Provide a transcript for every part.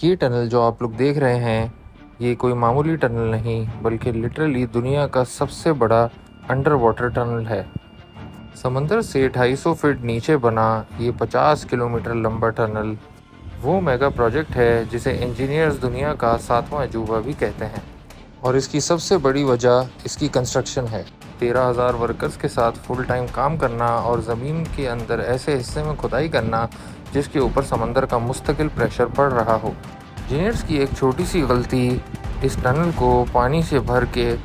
یہ ٹنل جو آپ لوگ دیکھ رہے ہیں یہ کوئی معمولی ٹنل نہیں بلکہ لٹرلی دنیا کا سب سے بڑا انڈر واٹر ٹنل ہے۔ سمندر سے 250 فٹ نیچے بنا یہ 50 کلومیٹر لمبا ٹنل وہ میگا پروجیکٹ ہے جسے انجینئرز دنیا کا 7واں عجوبہ بھی کہتے ہیں، اور اس کی سب سے بڑی وجہ اس کی کنسٹرکشن ہے۔ 13,000 ورکرز کے ساتھ فل ٹائم کام کرنا اور زمین کے اندر ایسے حصے میں کھدائی کرنا جس کے اوپر سمندر کا مستقل پریشر پڑ رہا ہو۔ انجینئرز کی ایک چھوٹی سی غلطی اس ٹنل کو پانی سے بھر کے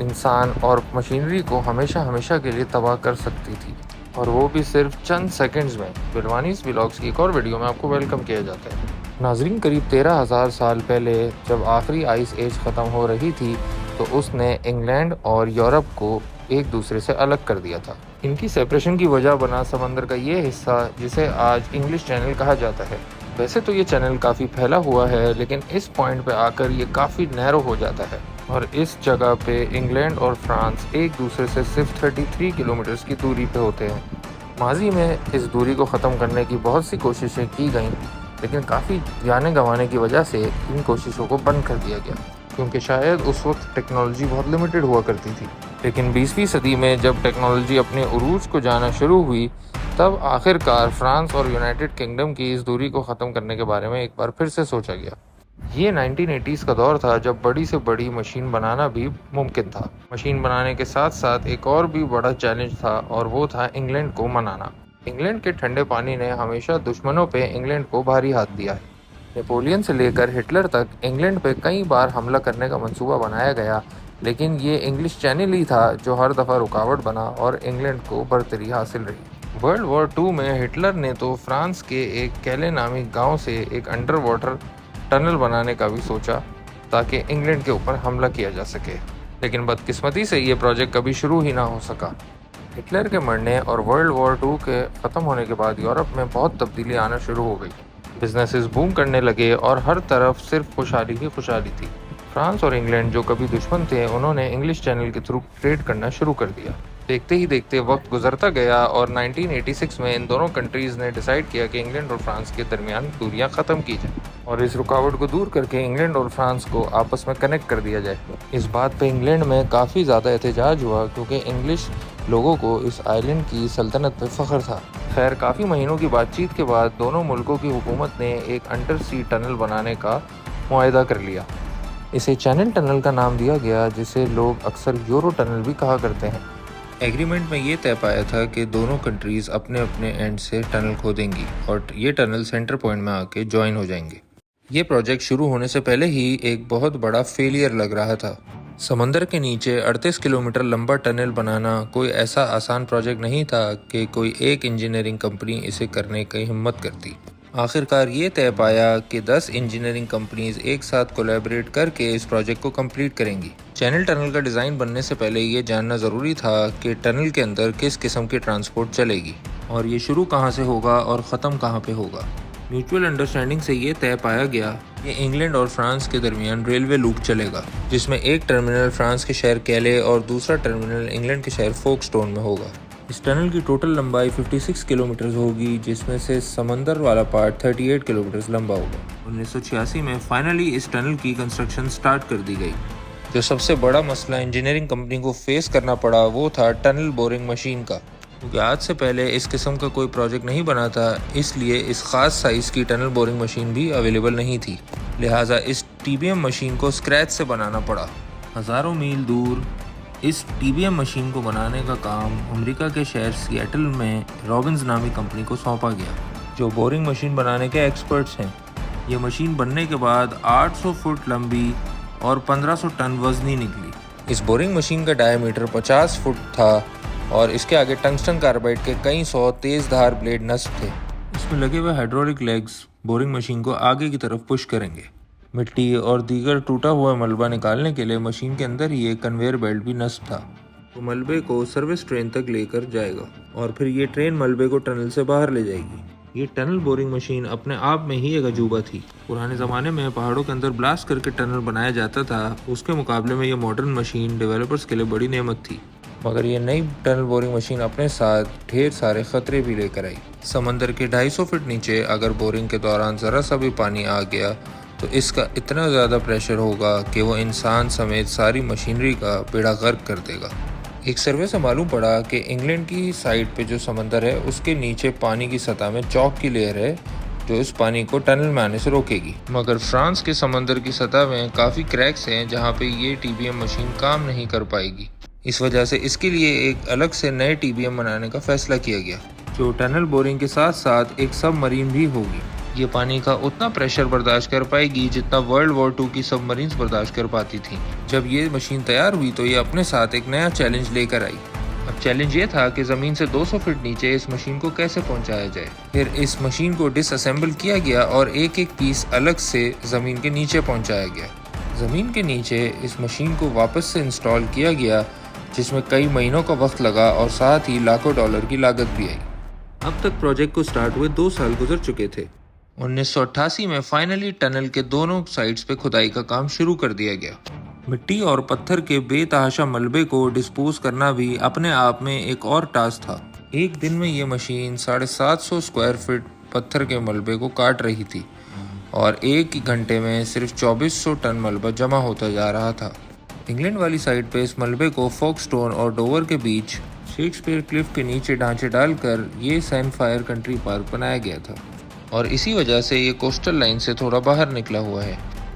انسان اور مشینری کو ہمیشہ کے لیے تباہ کر سکتی تھی، اور وہ بھی صرف چند سیکنڈز میں۔ بلوانیز ولاگز کی ایک اور ویڈیو میں آپ کو ویلکم کیا جاتا ہے۔ ناظرین، قریب 13,000 سال پہلے جب آخری آئس ایج ختم ہو رہی تھی تو اس نے انگلینڈ اور یورپ کو ایک دوسرے سے الگ کر دیا تھا۔ ان کی سیپریشن کی وجہ بنا سمندر کا یہ حصہ جسے آج انگلش چینل کہا جاتا ہے۔ ویسے تو یہ چینل کافی پھیلا ہوا ہے لیکن اس پوائنٹ پہ آ کر یہ کافی نیرو ہو جاتا ہے، اور اس جگہ پہ انگلینڈ اور فرانس ایک دوسرے سے صرف 33 کلومیٹرز کی دوری پہ ہوتے ہیں۔ ماضی میں اس دوری کو ختم کرنے کی بہت سی کوششیں کی گئیں لیکن کافی جانیں گنوانے کی وجہ سے ان کوششوں کو بند کر دیا گیا، کیونکہ شاید اس وقت ٹیکنالوجی بہت لمیٹڈ ہوا کرتی تھی۔ لیکن 20ویں صدی میں جب ٹیکنالوجی اپنے عروج کو جانا شروع ہوئی تب آخر کار فرانس اور یونائٹڈ کنگڈم کی اس دوری کو ختم کرنے کے بارے میں ایک بار پھر سے سوچا گیا۔ یہ 1980s کا دور تھا جب بڑی سے بڑی مشین بنانا بھی ممکن تھا۔ مشین بنانے کے ساتھ ساتھ ایک اور بھی بڑا چیلنج تھا، اور وہ تھا انگلینڈ کو منانا۔ انگلینڈ کے ٹھنڈے پانی نے ہمیشہ دشمنوں پہ انگلینڈ کو بھاری ہاتھ دیا ہے۔ نیپولین سے لے کر ہٹلر تک انگلینڈ پہ کئی بار حملہ کرنے کا منصوبہ بنایا گیا، لیکن یہ انگلش چینل ہی تھا جو ہر دفعہ رکاوٹ بنا اور انگلینڈ کو برتری حاصل رہی۔ ورلڈ وار 2 میں ہٹلر نے تو فرانس کے ایک کیلے نامی گاؤں سے ایک انڈر واٹر ٹنل بنانے کا بھی سوچا تاکہ انگلینڈ کے اوپر حملہ کیا جا سکے، لیکن بدقسمتی سے یہ پروجیکٹ کبھی شروع ہی نہ ہو سکا۔ ہٹلر کے مرنے اور ورلڈ وار 2 کے ختم ہونے کے بعد یورپ میں بہت تبدیلی آنا شروع ہو گئی۔ بزنسز بوم کرنے لگے اور ہر طرف صرف خوشحالی ہی خوشحالی تھی۔ فرانس اور انگلینڈ جو کبھی دشمن تھے انہوں نے انگلش چینل کے تھرو ٹریڈ کرنا شروع کر دیا۔ دیکھتے ہی دیکھتے وقت گزرتا گیا اور 1986 میں ان دونوں کنٹریز نے ڈیسائیڈ کیا کہ انگلینڈ اور فرانس کے درمیان دوریاں ختم کی جائیں اور اس رکاوٹ کو دور کر کے انگلینڈ اور فرانس کو آپس میں کنیکٹ کر دیا جائے۔ اس بات پہ انگلینڈ میں کافی زیادہ احتجاج ہوا کیونکہ انگلش لوگوں کو اس آئلینڈ کی سلطنت پہ فخر تھا۔ خیر، کافی مہینوں کی بات چیت کے بعد دونوں ملکوں کی حکومت نے ایک انڈر سی ٹنل بنانے کا معاہدہ کر لیا۔ اسے چینل ٹنل کا نام دیا گیا، جسے لوگ اکثر یورو ٹنل بھی کہا کرتے ہیں۔ ایگریمنٹ میں یہ طے پایا تھا کہ دونوں کنٹریز اپنے اپنے اینڈ سے ٹنل کھودیں گی اور یہ ٹنل سینٹر پوائنٹ میں آ کے جوائن ہو جائیں گے۔ یہ پروجیکٹ شروع ہونے سے پہلے ہی ایک بہت بڑا فیلئر لگ رہا تھا۔ سمندر کے نیچے 38 کلومیٹر لمبا ٹنل بنانا کوئی ایسا آسان پروجیکٹ نہیں تھا کہ کوئی ایک انجینئرنگ کمپنی اسے کرنے کی ہمت کرتی۔ آخر کار یہ طے پایا کہ 10 انجینئرنگ کمپنیز ایک ساتھ کولیبریٹ کر کے اس پروجیکٹ کو کمپلیٹ کریں گی۔ چینل ٹنل کا ڈیزائن بننے سے پہلے یہ جاننا ضروری تھا کہ ٹنل کے اندر کس قسم کی ٹرانسپورٹ چلے گی اور یہ شروع کہاں سے ہوگا اور ختم کہاں پہ ہوگا۔ میوچول انڈرسٹینڈنگ سے یہ طے پایا گیا کہ انگلینڈ اور فرانس کے درمیان ریلوے لوپ چلے گا، جس میں ایک ٹرمینل فرانس کے شہر کیلے اور دوسرا ٹرمینل انگلینڈ کے شہر فوک سٹون میں ہوگا۔ اس ٹنل کی ٹوٹل لمبائی 56 کلومیٹرز ہوگی، جس میں سے سمندر والا پارٹ 38 کلومیٹرز لمبا ہوگا۔ 1986 میں فائنلی اس ٹنل کی کنسٹرکشن سٹارٹ کر دی گئی۔ جو سب سے بڑا مسئلہ انجینئرنگ کمپنی کو فیس کرنا پڑا وہ تھا ٹنل بورنگ مشین کا، کیونکہ آج سے پہلے اس قسم کا کوئی پروجیکٹ نہیں بنا تھا، اس لیے اس خاص سائز کی ٹنل بورنگ مشین بھی اویلیبل نہیں تھی، لہٰذا اس ٹی بی ایم مشین کو اسکریچ سے بنانا پڑا۔ ہزاروں میل دور اس ٹی بی ایم مشین کو بنانے کا کام امریکہ کے شہر سیئٹل میں رابنز نامی کمپنی کو سونپا گیا، جو بورنگ مشین بنانے کے ایکسپرٹس ہیں۔ یہ مشین بننے کے بعد 800 فٹ لمبی اور 1500 ٹن وزنی نکلی۔ اس بورنگ مشین کا ڈائی میٹر 50 فٹ تھا اور اس کے آگے ٹنگسٹن کاربائڈ کے کئی سو تیز دھار بلیڈ نصب تھے۔ اس میں لگے ہوئے ہائیڈرولک لیگز بورنگ مشین کو آگے کی طرف پش کریں گے۔ مٹی اور دیگر ٹوٹا ہوا ملبہ نکالنے کے لیے مشین کے اندر ہی ایک کنویئر بیلٹ بھی نصب تھا۔ وہ ملبے کو سروس ٹرین تک لے کر جائے گا اور پھر یہ ٹرین ملبے کو ٹنل سے باہر لے جائے گی۔ یہ ٹنل بورنگ مشین اپنے آپ میں ہی ایک عجوبہ تھی۔ پرانے زمانے میں پہاڑوں کے اندر بلاسٹ کر کے ٹنل بنایا جاتا تھا، اس کے مقابلے میں یہ ماڈرن مشین ڈیولپرز کے لیے بڑی نعمت تھی۔ مگر یہ نئی ٹنل بورنگ مشین اپنے ساتھ ڈھیر سارے خطرے بھی لے کر آئی۔ سمندر کے 250 فٹ نیچے اگر بورنگ کے دوران ذرا سا بھی پانی آ گیا تو اس کا اتنا زیادہ پریشر ہوگا کہ وہ انسان سمیت ساری مشینری کا بیڑا غرق کر دے گا۔ ایک سروے سے معلوم پڑا کہ انگلینڈ کی سائڈ پہ جو سمندر ہے اس کے نیچے پانی کی سطح میں چاک کی لیئر ہے جو اس پانی کو ٹنل میں آنے سے روکے گی، مگر فرانس کے سمندر کی سطح میں کافی کریکس ہیں جہاں پہ یہ ٹی بی ایم مشین کام نہیں کر پائے گی۔ اس وجہ سے اس کے لیے ایک الگ سے نئے ٹی بی ایم بنانے کا فیصلہ کیا گیا جو ٹنل بورنگ کے ساتھ ساتھ ایک سب مرین بھی ہوگی۔ یہ پانی کا اتنا پریشر برداشت کر پائے گی جتنا ورلڈ وار 2 کی سب مرینز برداشت کر پاتی تھیں۔ جب یہ مشین تیار ہوئی تو یہ اپنے ساتھ ایک نیا چیلنج لے کر آئی۔ اب چیلنج یہ تھا کہ زمین سے 200 فٹ نیچے اس مشین کو کیسے پہنچایا جائے۔ پھر اس مشین کو ڈس اسمبل کیا گیا اور ایک ایک پیس الگ سے زمین کے نیچے پہنچایا گیا۔ زمین کے نیچے اس مشین کو واپس سے انسٹال کیا گیا جس میں کئی مہینوں کا وقت لگا اور ساتھ ہی لاکھوں ڈالر کی لاگت بھی آئی۔ اب تک پروجیکٹ کو سٹارٹ ہوئے 2 سال گزر چکے تھے۔ 1988 میں فائنلی ٹنل کے دونوں سائڈز پہ کھدائی کا کام شروع کر دیا گیا۔ مٹی اور پتھر کے بے تحاشا ملبے کو ڈسپوز کرنا بھی اپنے آپ میں ایک اور ٹاسک تھا۔ ایک دن میں یہ مشین 750 اسکوائر فٹ پتھر کے ملبے کو کاٹ رہی تھی اور ایک ہی گھنٹے میں صرف 2400 ٹن ملبہ جمع ہوتا جا رہا تھا۔ انگلینڈ والی سائڈ پہ اس ملبے کو فوک سٹون اور ڈوور کے بیچ شیکسپیئر کلف کے نیچے ڈھانچے ڈال کر یہ سین فائر کنٹری پارک بنایا گیا تھا اور اسی وجہ سے یہ کوسٹل لائن سے تھوڑا باہر نکلا ہوا ہے۔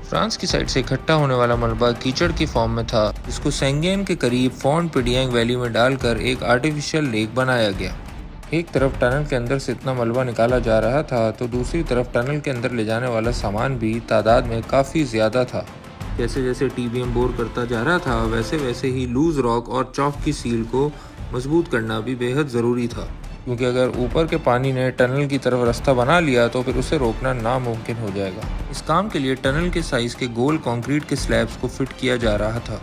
فرانس کی سائڈ سے اکٹھا ہونے والا ملبہ کیچڑ کی فارم میں تھا جس کو سینگین کے قریب فونٹ پیڈیانگ ویلی میں ڈال کر ایک آرٹیفیشل لیک بنایا گیا۔ ایک طرف ٹنل کے اندر سے اتنا ملبہ نکالا جا رہا تھا تو دوسری طرف ٹنل کے اندر لے جانے والا سامان بھی تعداد میں کافی زیادہ تھا۔ جیسے جیسے ٹی بی ایم بور کرتا جا رہا تھا ویسے ویسے ہی لوز راک اور چاک کی سیل کو مضبوط کرنا بھی بے حد ضروری تھا، کیونکہ اگر اوپر کے پانی نے ٹنل کی طرف رستہ بنا لیا تو پھر اسے روکنا ناممکن ہو جائے گا۔ اس کام کے لیے ٹنل کے سائز کے گول کانکریٹ کے سلیبز کو فٹ کیا جا رہا تھا۔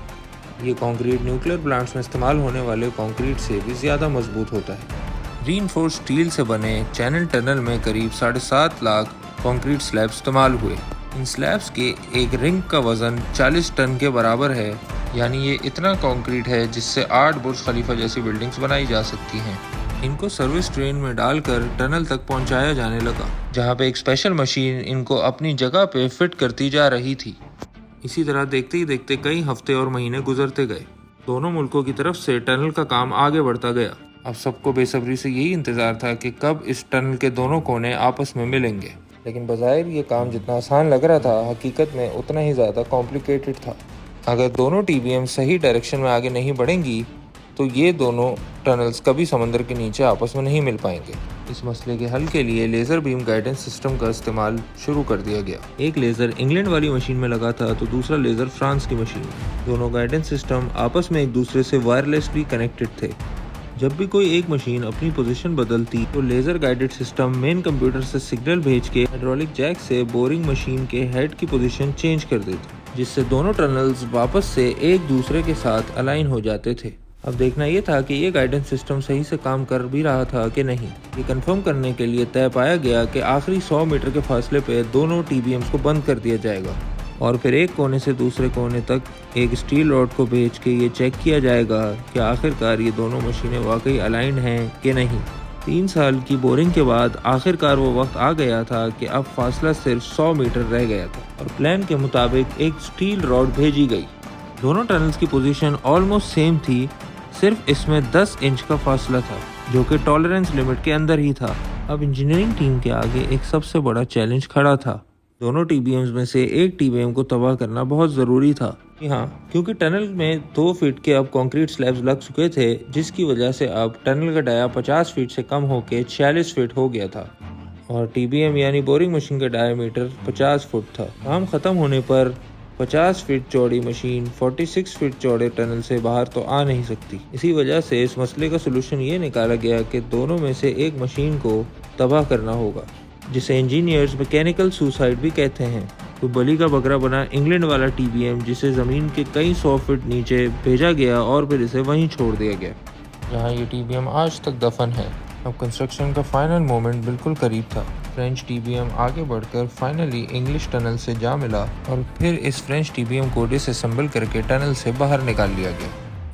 یہ کانکریٹ نیوکلیر پلانٹس میں استعمال ہونے والے کانکریٹ سے بھی زیادہ مضبوط ہوتا ہے۔ ری انفورس اسٹیل سے بنے چینل ٹنل میں قریب 7.5 لاکھ کانکریٹ سلیب استعمال ہوئے۔ ان سلیبز کے ایک رنگ کا وزن 40 ٹن کے برابر ہے، یعنی یہ اتنا کانکریٹ ہے جس سے 8 برج خلیفہ جیسی بلڈنگز بنائی جا سکتی ہیں۔ ان کو سروس ٹرین میں ڈال کر ٹنل تک پہنچایا جانے لگا جہاں پہ ایک اسپیشل مشین ان کو اپنی جگہ پہ فٹ کرتی جا رہی تھی۔ اسی طرح دیکھتے ہی دیکھتے کئی ہفتے اور مہینے گزرتے گئے۔ دونوں ملکوں کی طرف سے ٹنل کا کام آگے بڑھتا گیا۔ اب سب کو بے صبری سے یہی انتظار تھا کہ کب اس ٹنل کے دونوں کونے آپس میں ملیں گے، لیکن بظاہر یہ کام جتنا آسان لگ رہا تھا حقیقت میں اتنا ہی زیادہ کمپلیکیٹڈ تھا۔ اگر دونوں ٹی بی ایم صحیح ڈائریکشن میں آگے نہیں بڑھیں گی تو یہ دونوں ٹنلز کبھی سمندر کے نیچے آپس میں نہیں مل پائیں گے۔ اس مسئلے کے حل کے لیے لیزر بیم گائیڈنس سسٹم کا استعمال شروع کر دیا گیا۔ ایک لیزر انگلینڈ والی مشین میں لگا تھا تو دوسرا لیزر فرانس کی مشین میں۔ دونوں گائیڈنس سسٹم آپس میں ایک دوسرے سے وائرلیسلی کنیکٹڈ تھے۔ جب بھی کوئی ایک مشین اپنی پوزیشن بدلتی تو laser guided system main computer سے سگنل بھیج کے ہائیڈرولک جیک سے بورنگ مشین کے ہیڈ کی پوزیشن چینج کر دیتا، جس سے دونوں ٹنلز واپس سے ایک دوسرے کے ساتھ الائن ہو جاتے تھے۔ اب دیکھنا یہ تھا کہ یہ گائیڈنس سسٹم صحیح سے کام کر بھی رہا تھا کہ نہیں۔ یہ کنفرم کرنے کے لیے طے پایا گیا کہ آخری 100 میٹر کے فاصلے پہ دونوں ٹی بی ایمز کو بند کر دیا جائے گا اور پھر ایک کونے سے دوسرے کونے تک ایک اسٹیل راڈ کو بھیج کے یہ چیک کیا جائے گا کہ آخرکار یہ دونوں مشینیں واقعی الائنڈ ہیں کہ نہیں۔ 3 سال کی بورنگ کے بعد آخرکار وہ وقت آ گیا تھا کہ اب فاصلہ صرف 100 میٹر رہ گیا تھا اور پلان کے مطابق ایک اسٹیل راڈ bھیجی گئی۔ دونوں ٹنلز کی پوزیشن آلموسٹ سیم تھی، صرف اس میں 10 انچ کا فاصلہ تھا جو کہ ٹالرنس لمٹ کے اندر ہی تھا۔ اب انجینئرنگ ٹیم کے آگے ایک سب سے بڑا چیلنج کھڑا تھا۔ دونوں ٹی بی ایمز میں سے ایک ٹی بی ایم کو تباہ کرنا بہت ضروری تھا۔ ہاں، کیونکہ ٹنل میں 2 فٹ کے اب کانکریٹ سلیبز لگ چکے تھے جس کی وجہ سے اب ٹنل کا ڈایا 50 فٹ سے کم ہو کے 46 فٹ ہو گیا تھا اور ٹی بی ایم یعنی بورنگ مشین کا ڈایا میٹر 50 فٹ تھا۔ کام ختم ہونے پر 50 فٹ چوڑی مشین 46 فٹ چوڑے ٹنل سے باہر تو آ نہیں سکتی۔ اسی وجہ سے اس مسئلے کا سلوشن یہ نکالا گیا کہ دونوں میں سے ایک مشین کو تباہ کرنا ہوگا، جسے انجینئرز میکینیکل سوسائڈ بھی کہتے ہیں۔ تو بلی کا بکرا بنا انگلینڈ والا ٹی بی ایم جسے زمین کے کئی 100 فٹ نیچے بھیجا گیا اور پھر اسے وہیں چھوڑ دیا گیا جہاں یہ ٹی بی ایم آج تک دفن ہے۔ اب کنسٹرکشن کا فائنل مومنٹ بالکل قریب تھا۔ فرینچ ٹی بی ایم آگے بڑھ کر فائنلی انگلش ٹنل سے جا ملا اور پھر اس فرینچ ٹی بی ایم کو ڈس اسمبل کر کے ٹنل سے باہر نکال لیا گیا۔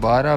12